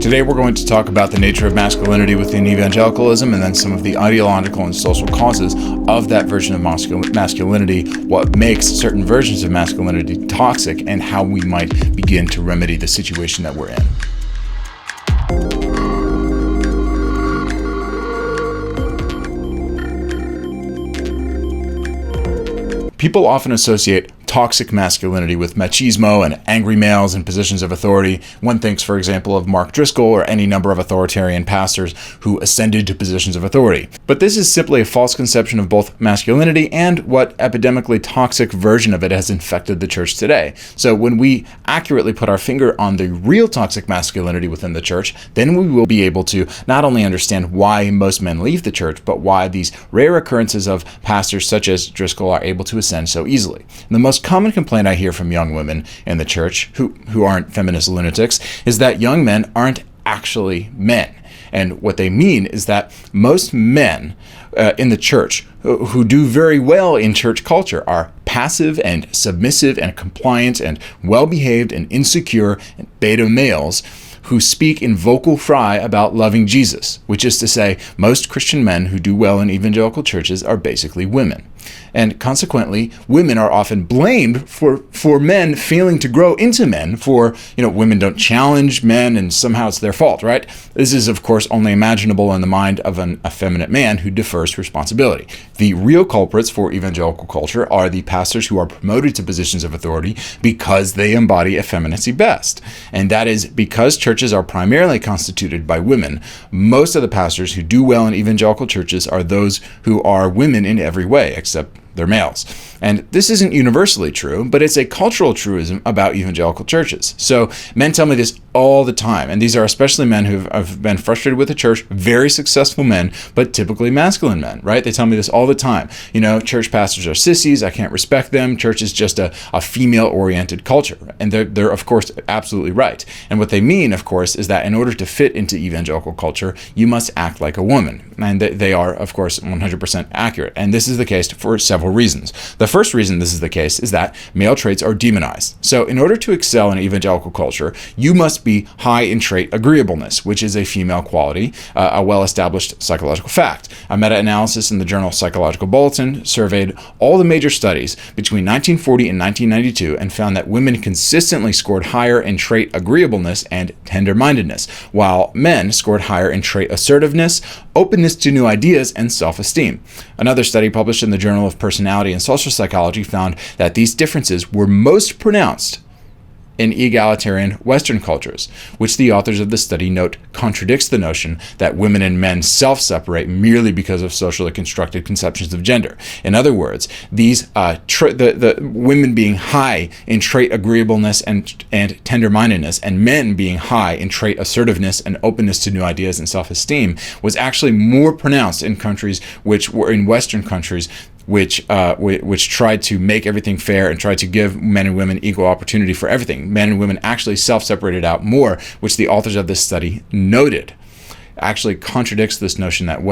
Today we're going to talk about the nature of masculinity within evangelicalism and then some of the ideological and social causes of that version of masculinity, what makes certain versions of masculinity toxic, and how we might begin to remedy the situation that we're in. People often associate toxic masculinity with machismo and angry males in positions of authority. One thinks, for example, of Mark Driscoll or any number of authoritarian pastors who ascended to positions of authority. But this is simply a false conception of both masculinity and what epidemically toxic version of it has infected the church today. So when we accurately put our finger on the real toxic masculinity within the church, then we will be able to not only understand why most men leave the church, but why these rare occurrences of pastors such as Driscoll are able to ascend so easily. And the most common complaint I hear from young women in the church who aren't feminist lunatics is that young men aren't actually men. And what they mean is that most men in the church who do very well in church culture are passive and submissive and compliant and well-behaved and insecure and beta males who speak in vocal fry about loving Jesus, which is to say, most Christian men who do well in evangelical churches are basically women. And consequently, women are often blamed for men failing to grow into men, for, women don't challenge men and somehow it's their fault, right? This is, of course, only imaginable in the mind of an effeminate man who defers responsibility. The real culprits for evangelical culture are the pastors who are promoted to positions of authority because they embody effeminacy best. And that is because churches are primarily constituted by women. Most of the pastors who do well in evangelical churches are those who are women in every way, except they're males. And this isn't universally true, but it's a cultural truism about evangelical churches. So men tell me this all the time, and these are especially men who have been frustrated with the church, very successful men, but typically masculine men, right? They tell me this all the time. Church pastors are sissies, I can't respect them, church is just a female-oriented culture. And they're, of course, absolutely right. And what they mean, of course, is that in order to fit into evangelical culture, you must act like a woman. And they are, of course, 100% accurate. And this is the case for several reasons. The first reason this is the case is that male traits are demonized. So in order to excel in evangelical culture, you must be high in trait agreeableness, which is a female quality, a well-established psychological fact. A meta-analysis in the journal Psychological Bulletin surveyed all the major studies between 1940 and 1992 and found that women consistently scored higher in trait agreeableness and tender-mindedness, while men scored higher in trait assertiveness, openness to new ideas, and self-esteem. Another study published in the Journal of Personality and Social Psychology found that these differences were most pronounced in egalitarian Western cultures, which the authors of the study note contradicts the notion that women and men self-separate merely because of socially constructed conceptions of gender. In other words, these the women being high in trait agreeableness and tender-mindedness, and men being high in trait assertiveness and openness to new ideas and self-esteem was actually more pronounced in countries which were in Western countries which tried to make everything fair and tried to give men and women equal opportunity for everything. Men and women actually self-separated out more, which the authors of this study noted. Actually contradicts this notion that,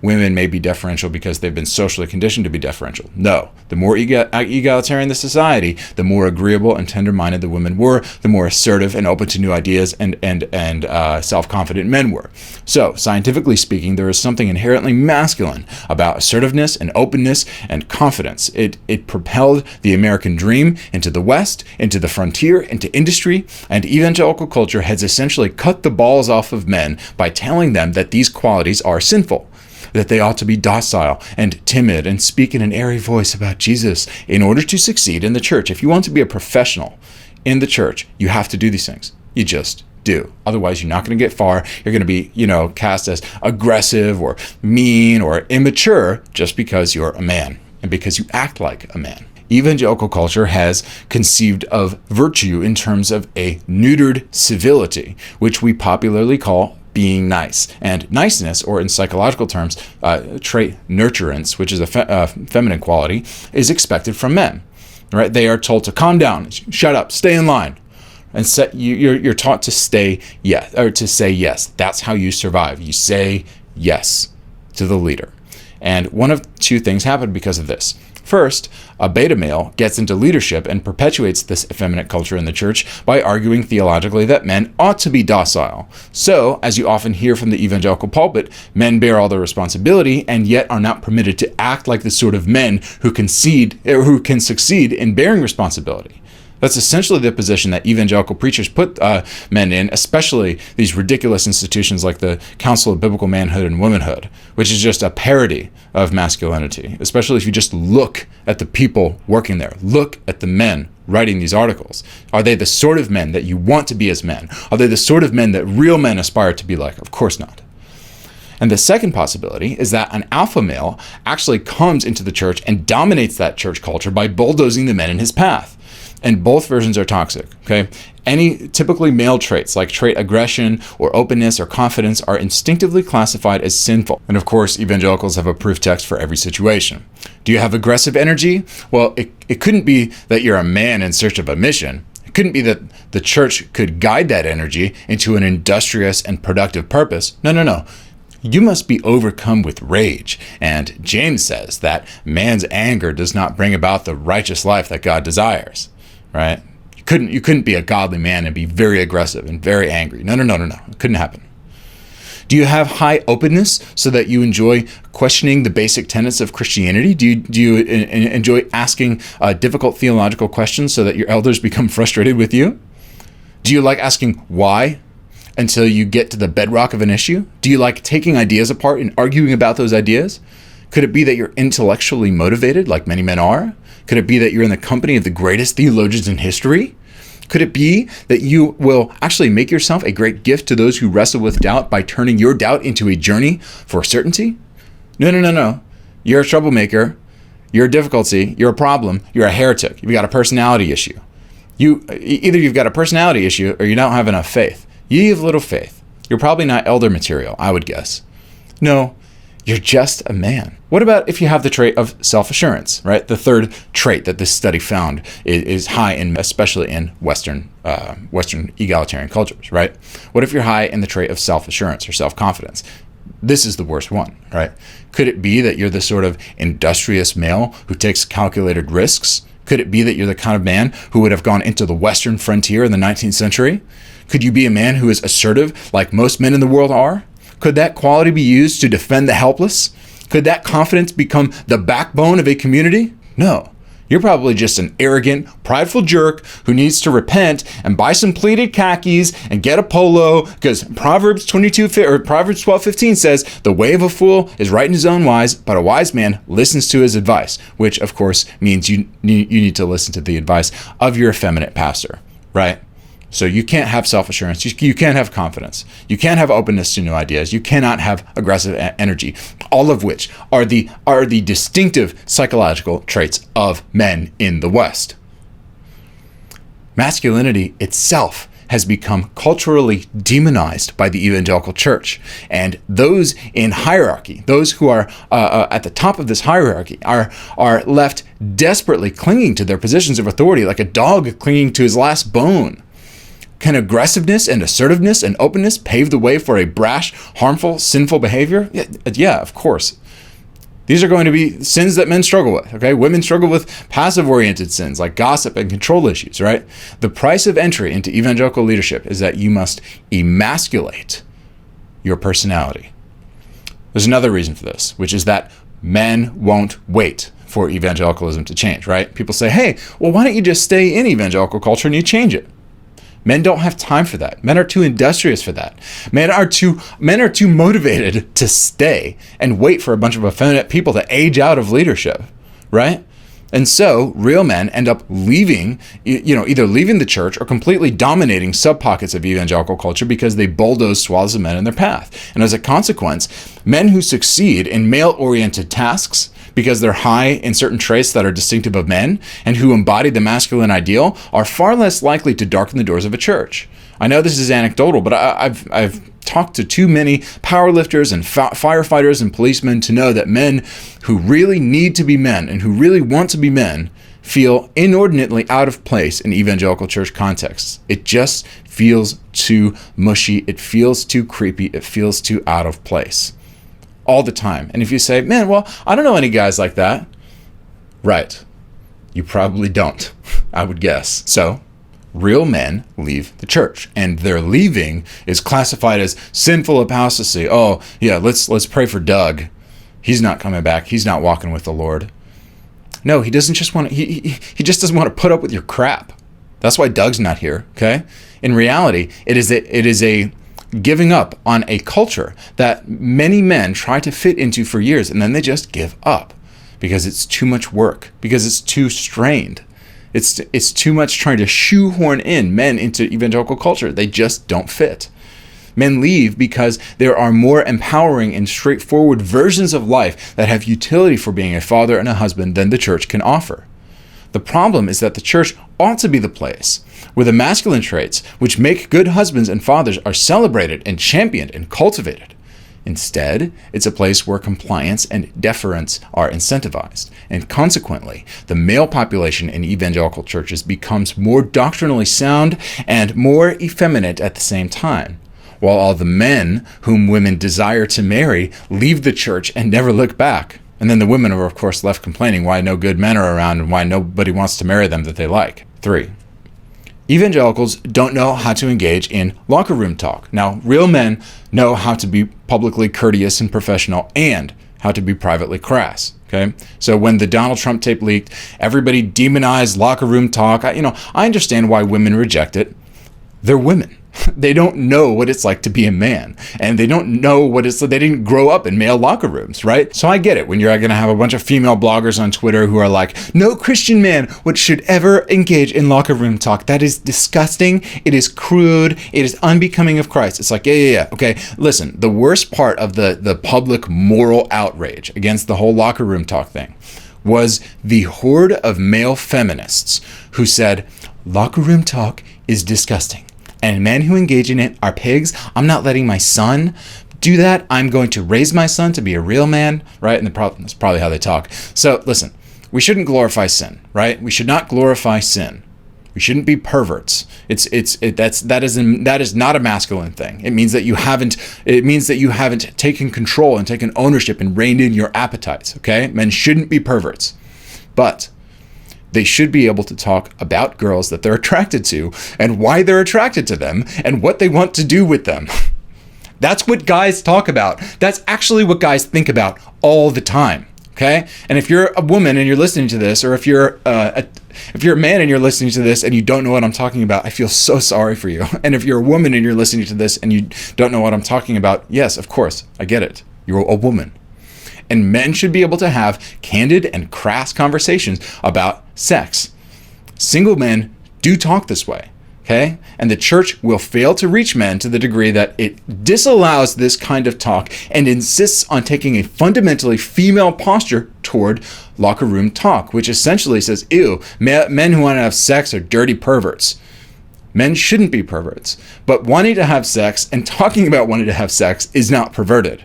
women may be deferential because they've been socially conditioned to be deferential. No. The more egalitarian the society, the more agreeable and tender-minded the women were, the more assertive and open to new ideas and self-confident men were. So, scientifically speaking, there is something inherently masculine about assertiveness and openness and confidence. It propelled the American dream into the West, into the frontier, into industry, and evangelical culture has essentially cut the balls off of men by telling them that these qualities are sinful, that they ought to be docile and timid and speak in an airy voice about Jesus in order to succeed in the church. If you want to be a professional in the church, you have to do these things. You just do. Otherwise, you're not going to get far. You're going to be, cast as aggressive or mean or immature just because you're a man and because you act like a man. Evangelical culture has conceived of virtue in terms of a neutered civility, which we popularly call being nice. And niceness, or in psychological terms, trait nurturance, which is a feminine quality, is expected from men. Right? They are told to calm down, shut up, stay in line, and you're taught to say yes. That's how you survive. You say yes to the leader. And one of two things happened because of this. First, a beta male gets into leadership and perpetuates this effeminate culture in the church by arguing theologically that men ought to be docile. So, as you often hear from the evangelical pulpit, men bear all the responsibility and yet are not permitted to act like the sort of men who can succeed in bearing responsibility. That's essentially the position that evangelical preachers put men in, especially these ridiculous institutions like the Council of Biblical Manhood and Womanhood, which is just a parody of masculinity, especially if you just look at the people working there. Look at the men writing these articles. Are they the sort of men that you want to be as men? Are they the sort of men that real men aspire to be like? Of course not. And the second possibility is that an alpha male actually comes into the church and dominates that church culture by bulldozing the men in his path. And both versions are toxic, okay? Any typically male traits like trait aggression or openness or confidence are instinctively classified as sinful. And of course, evangelicals have a proof text for every situation. Do you have aggressive energy? Well, it couldn't be that you're a man in search of a mission. It couldn't be that the church could guide that energy into an industrious and productive purpose. No. You must be overcome with rage. And James says that man's anger does not bring about the righteous life that God desires. Right? You couldn't be a godly man and be very aggressive and very angry. No. It couldn't happen. Do you have high openness so that you enjoy questioning the basic tenets of Christianity? Do you enjoy asking difficult theological questions so that your elders become frustrated with you? Do you like asking why until you get to the bedrock of an issue? Do you like taking ideas apart and arguing about those ideas? Could it be that you're intellectually motivated, like many men are? Could it be that you're in the company of the greatest theologians in history? Could it be that you will actually make yourself a great gift to those who wrestle with doubt by turning your doubt into a journey for certainty? No. You're a troublemaker. You're a difficulty. You're a problem. You're a heretic. You've got a personality issue. Either you've got a personality issue or you don't have enough faith. Ye of little faith. You're probably not elder material, I would guess. No. You're just a man. What about if you have the trait of self-assurance, right? The third trait that this study found is high in, especially in Western egalitarian cultures, right? What if you're high in the trait of self-assurance or self-confidence? This is the worst one, right? Could it be that you're the sort of industrious male who takes calculated risks? Could it be that you're the kind of man who would have gone into the Western frontier in the 19th century? Could you be a man who is assertive like most men in the world are? Could that quality be used to defend the helpless? Could that confidence become the backbone of a community? No. You're probably just an arrogant, prideful jerk who needs to repent and buy some pleated khakis and get a polo because Proverbs 12:15 says, "The way of a fool is right in his own wise, but a wise man listens to his advice," which of course means you need to listen to the advice of your effeminate pastor, right? So you can't have self-assurance. You can't have confidence. You can't have openness to new ideas. You cannot have aggressive energy, all of which are the distinctive psychological traits of men in the West. Masculinity itself has become culturally demonized by the evangelical church. And those in hierarchy, those who are at the top of this hierarchy, are left desperately clinging to their positions of authority like a dog clinging to his last bone. Can aggressiveness and assertiveness and openness pave the way for a brash, harmful, sinful behavior? Yeah, of course. These are going to be sins that men struggle with, okay? Women struggle with passive-oriented sins like gossip and control issues, right? The price of entry into evangelical leadership is that you must emasculate your personality. There's another reason for this, which is that men won't wait for evangelicalism to change, right? People say, hey, well, why don't you just stay in evangelical culture and you change it? Men don't have time for that. Men are too industrious for that. Men are too motivated to stay and wait for a bunch of effeminate people to age out of leadership, right? And so real men end up leaving, either leaving the church or completely dominating sub-pockets of evangelical culture because they bulldoze swaths of men in their path. And as a consequence, men who succeed in male-oriented tasks because they're high in certain traits that are distinctive of men and who embody the masculine ideal are far less likely to darken the doors of a church. I know this is anecdotal, but I've talked to too many powerlifters and firefighters and policemen to know that men who really need to be men and who really want to be men feel inordinately out of place in evangelical church contexts. It just feels too mushy. It feels too creepy. It feels too out of place all the time. And if you say, man, well, I don't know any guys like that. Right. You probably don't, I would guess. So, real men leave the church, and their leaving is classified as sinful apostasy. Oh, yeah, let's pray for Doug. He's not coming back. He's not walking with the Lord. No, he doesn't just want to, he just doesn't want to put up with your crap. That's why Doug's not here, okay? In reality, it is a giving up on a culture that many men try to fit into for years, and then they just give up because it's too much work, because it's too strained. It's too much trying to shoehorn in men into evangelical culture. They just don't fit. Men leave because there are more empowering and straightforward versions of life that have utility for being a father and a husband than the church can offer. The problem is that the church ought to be the place where the masculine traits which make good husbands and fathers are celebrated and championed and cultivated. Instead, it's a place where compliance and deference are incentivized, and consequently, the male population in evangelical churches becomes more doctrinally sound and more effeminate at the same time, while all the men whom women desire to marry leave the church and never look back. And then the women are, of course, left complaining why no good men are around and why nobody wants to marry them that they like. 3. Evangelicals don't know how to engage in locker room talk. Now, real men know how to be publicly courteous and professional and how to be privately crass. Okay, so when the Donald Trump tape leaked, everybody demonized locker room talk. I understand why women reject it. They're women. They don't know what it's like to be a man, and they don't know what it's like. They didn't grow up in male locker rooms, right? So I get it when you're going to have a bunch of female bloggers on Twitter who are like, no Christian man should ever engage in locker room talk. That is disgusting. It is crude. It is unbecoming of Christ. It's like, yeah. Okay, listen, the worst part of the public moral outrage against the whole locker room talk thing was the horde of male feminists who said, locker room talk is disgusting. And men who engage in it are pigs. I'm not letting my son do that. I'm going to raise my son to be a real man, right? And that's probably how they talk. So listen, we shouldn't glorify sin, right? We should not glorify sin. We shouldn't be perverts. That is not a masculine thing. It means that you haven't taken control and taken ownership and reined in your appetites, okay? Men shouldn't be perverts. But they should be able to talk about girls that they're attracted to and why they're attracted to them and what they want to do with them. That's what guys talk about. That's actually what guys think about all the time. Okay? And if you're a woman and you're listening to this, or if you're a man and you're listening to this and you don't know what I'm talking about, I feel so sorry for you. And if you're a woman and you're listening to this and you don't know what I'm talking about, yes, of course, I get it. You're a woman. And men should be able to have candid and crass conversations about sex. Single men do talk this way, okay? And the church will fail to reach men to the degree that it disallows this kind of talk and insists on taking a fundamentally female posture toward locker room talk, which essentially says, ew, men who want to have sex are dirty perverts. Men shouldn't be perverts, but wanting to have sex and talking about wanting to have sex is not perverted.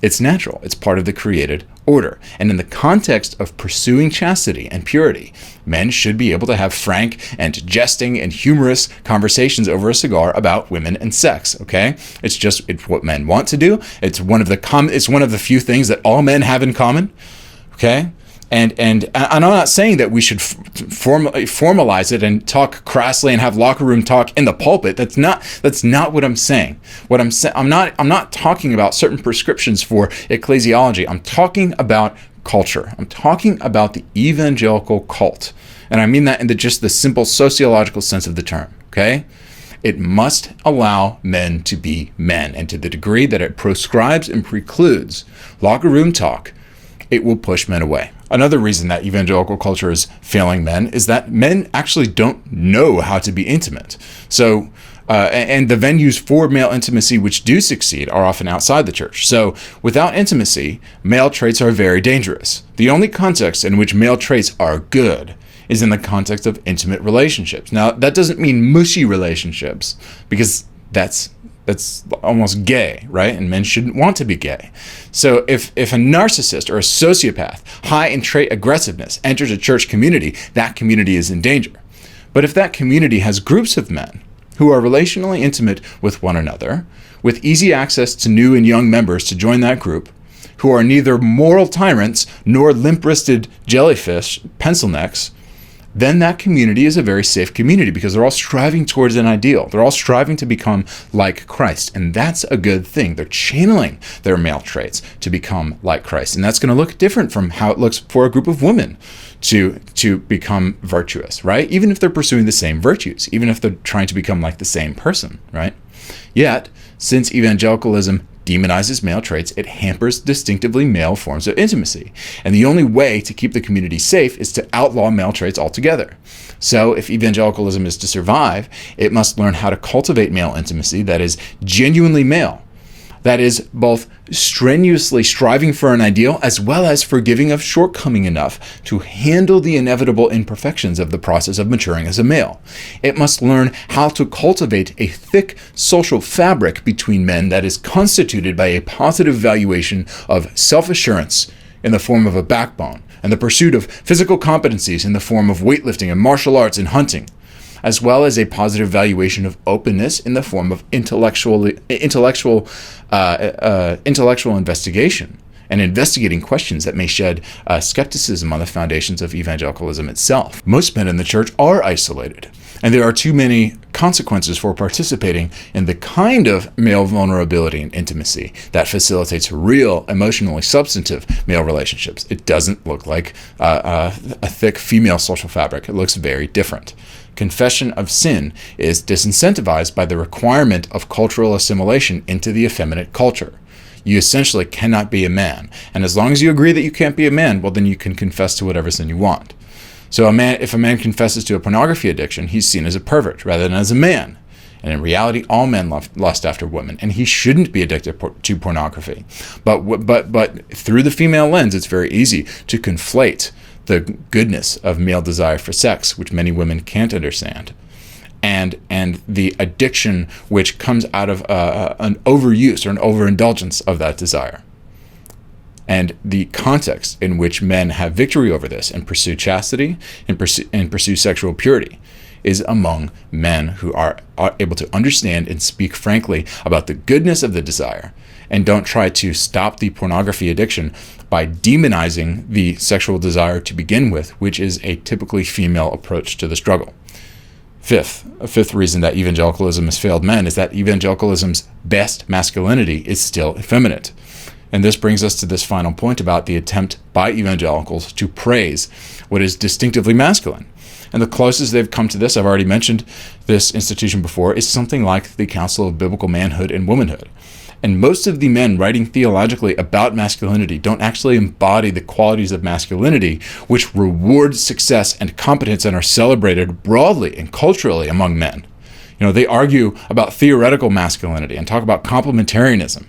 It's natural. It's part of the created order. And in the context of pursuing chastity and purity, men should be able to have frank and jesting and humorous conversations over a cigar about women and sex, okay? It's what men want to do. It's one of the few things that all men have in common, okay? And I'm not saying that we should formalize it and talk crassly and have locker room talk in the pulpit. That's not what I'm saying. I'm not talking about certain prescriptions for ecclesiology. I'm talking about culture. I'm talking about the evangelical cult, and I mean that in just the simple sociological sense of the term. Okay. It must allow men to be men, and to the degree that it proscribes and precludes locker room talk, it will push men away. Another reason that evangelical culture is failing men is that men actually don't know how to be intimate. So, and the venues for male intimacy which do succeed are often outside the church. So, without intimacy, male traits are very dangerous. The only context in which male traits are good is in the context of intimate relationships. Now, that doesn't mean mushy relationships, because that's almost gay, right? And men shouldn't want to be gay. So if a narcissist or a sociopath high in trait aggressiveness enters a church community, that community is in danger. But if that community has groups of men who are relationally intimate with one another, with easy access to new and young members to join that group, who are neither moral tyrants nor limp-wristed jellyfish, pencil necks, then that community is a very safe community because they're all striving towards an ideal. They're all striving to become like Christ, and that's a good thing. They're channeling their male traits to become like Christ, and that's going to look different from how it looks for a group of women to become virtuous, right? Even if they're pursuing the same virtues, even if they're trying to become like the same person, right? Yet, since evangelicalism demonizes male traits, it hampers distinctively male forms of intimacy. And the only way to keep the community safe is to outlaw male traits altogether. So if evangelicalism is to survive, it must learn how to cultivate male intimacy that is genuinely male, that is both strenuously striving for an ideal as well as forgiving of shortcoming enough to handle the inevitable imperfections of the process of maturing as a male. It must learn how to cultivate a thick social fabric between men that is constituted by a positive valuation of self-assurance in the form of a backbone and the pursuit of physical competencies in the form of weightlifting and martial arts and hunting, as well as a positive valuation of openness in the form of intellectual investigation and investigating questions that may shed skepticism on the foundations of evangelicalism itself. Most men in the church are isolated, and there are too many consequences for participating in the kind of male vulnerability and intimacy that facilitates real, emotionally substantive male relationships. It doesn't look like a thick female social fabric. It looks very different. Confession of sin is disincentivized by the requirement of cultural assimilation into the effeminate culture. You essentially cannot be a man. And as long as you agree that you can't be a man, well, then you can confess to whatever sin you want. So if a man confesses to a pornography addiction, he's seen as a pervert rather than as a man. And in reality, all men lust after women, and he shouldn't be addicted to pornography. But through the female lens, it's very easy to conflate the goodness of male desire for sex, which many women can't understand, and the addiction which comes out of an overuse or an overindulgence of that desire, and the context in which men have victory over this and pursue chastity and pursue sexual purity is among men who are able to understand and speak frankly about the goodness of the desire and don't try to stop the pornography addiction by demonizing the sexual desire to begin with, which is a typically female approach to the struggle. A fifth reason that evangelicalism has failed men is that evangelicalism's best masculinity is still effeminate. And this brings us to this final point about the attempt by evangelicals to praise what is distinctively masculine. And the closest they've come to this, I've already mentioned this institution before, is something like the Council of Biblical Manhood and Womanhood. And most of the men writing theologically about masculinity don't actually embody the qualities of masculinity which reward success and competence and are celebrated broadly and culturally among men. They argue about theoretical masculinity and talk about complementarianism,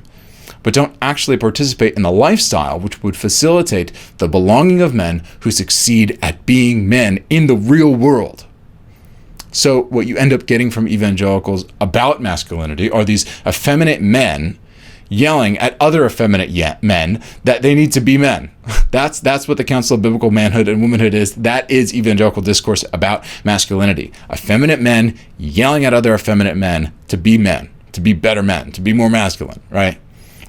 but don't actually participate in the lifestyle which would facilitate the belonging of men who succeed at being men in the real world. So what you end up getting from evangelicals about masculinity are these effeminate men yelling at other effeminate men that they need to be men. That's what the Council of Biblical Manhood and Womanhood is. That is evangelical discourse about masculinity. Effeminate men yelling at other effeminate men, to be better men, to be more masculine, right?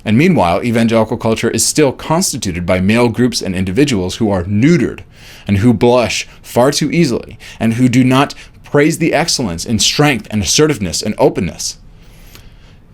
And meanwhile, evangelical culture is still constituted by male groups and individuals who are neutered and who blush far too easily and who do not praise the excellence in strength and assertiveness and openness.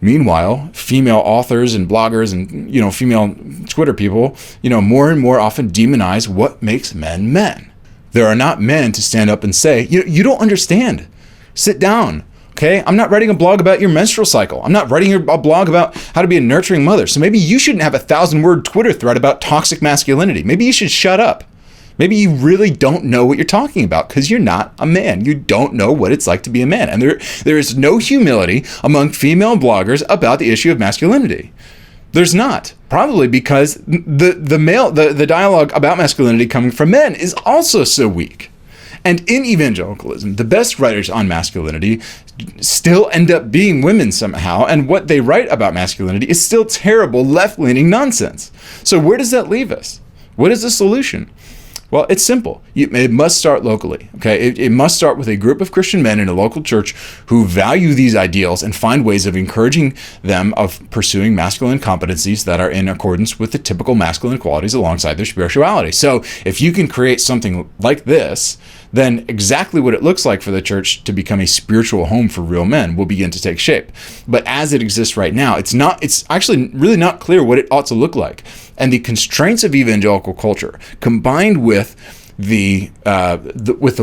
Meanwhile, female authors and bloggers and, female Twitter people, more and more often demonize what makes men men. There are not men to stand up and say, you don't understand. Sit down. Okay, I'm not writing a blog about your menstrual cycle. I'm not writing a blog about how to be a nurturing mother. So maybe you shouldn't have a 1,000-word Twitter thread about toxic masculinity. Maybe you should shut up. Maybe you really don't know what you're talking about because you're not a man. You don't know what it's like to be a man. And there is no humility among female bloggers about the issue of masculinity. There's not. Probably because the dialogue about masculinity coming from men is also so weak. And in evangelicalism, the best writers on masculinity still end up being women somehow, and what they write about masculinity is still terrible left-leaning nonsense. So where does that leave us? What is the solution? Well, it's simple. It must start locally. Okay, it must start with a group of Christian men in a local church who value these ideals and find ways of encouraging them of pursuing masculine competencies that are in accordance with the typical masculine qualities alongside their spirituality. So if you can create something like this, then exactly what it looks like for the church to become a spiritual home for real men will begin to take shape. But as it exists right now, it's actually really not clear what it ought to look like. And the constraints of evangelical culture, combined with the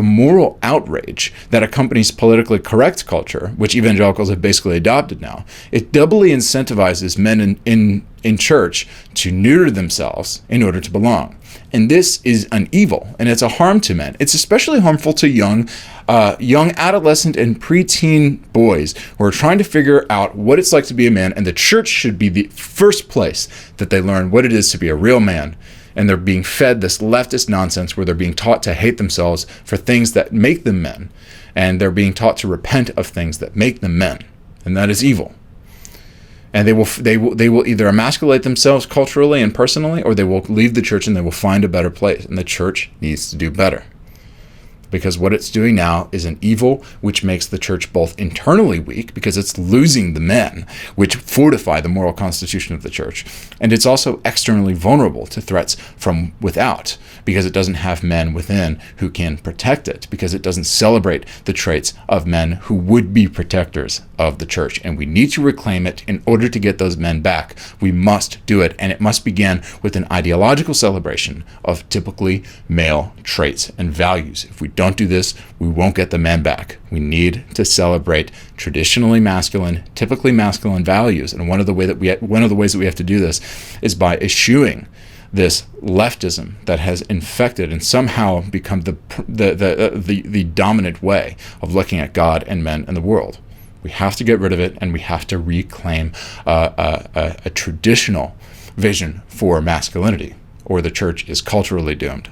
moral outrage that accompanies politically correct culture, which evangelicals have basically adopted now, it doubly incentivizes men in church to neuter themselves in order to belong. And this is an evil, and it's a harm to men. It's especially harmful to young adolescent and preteen boys who are trying to figure out what it's like to be a man, and the church should be the first place that they learn what it is to be a real man. And they're being fed this leftist nonsense where they're being taught to hate themselves for things that make them men, and they're being taught to repent of things that make them men, and that is evil. And they will either emasculate themselves culturally and personally, or they will leave the church and they will find a better place. And the church needs to do better. Because what it's doing now is an evil which makes the church both internally weak, because it's losing the men which fortify the moral constitution of the church. And it's also externally vulnerable to threats from without, because it doesn't have men within who can protect it, because it doesn't celebrate the traits of men who would be protectors of the church. And we need to reclaim it. In order to get those men back, we must do it. And it must begin with an ideological celebration of typically male traits and values. If we don't do this, we won't get the man back. We need to celebrate traditionally masculine, typically masculine values. And one of the ways that we have to do this is by eschewing this leftism that has infected and somehow become the dominant way of looking at God and men and the world. We have to get rid of it, and we have to reclaim a traditional vision for masculinity, or the church is culturally doomed.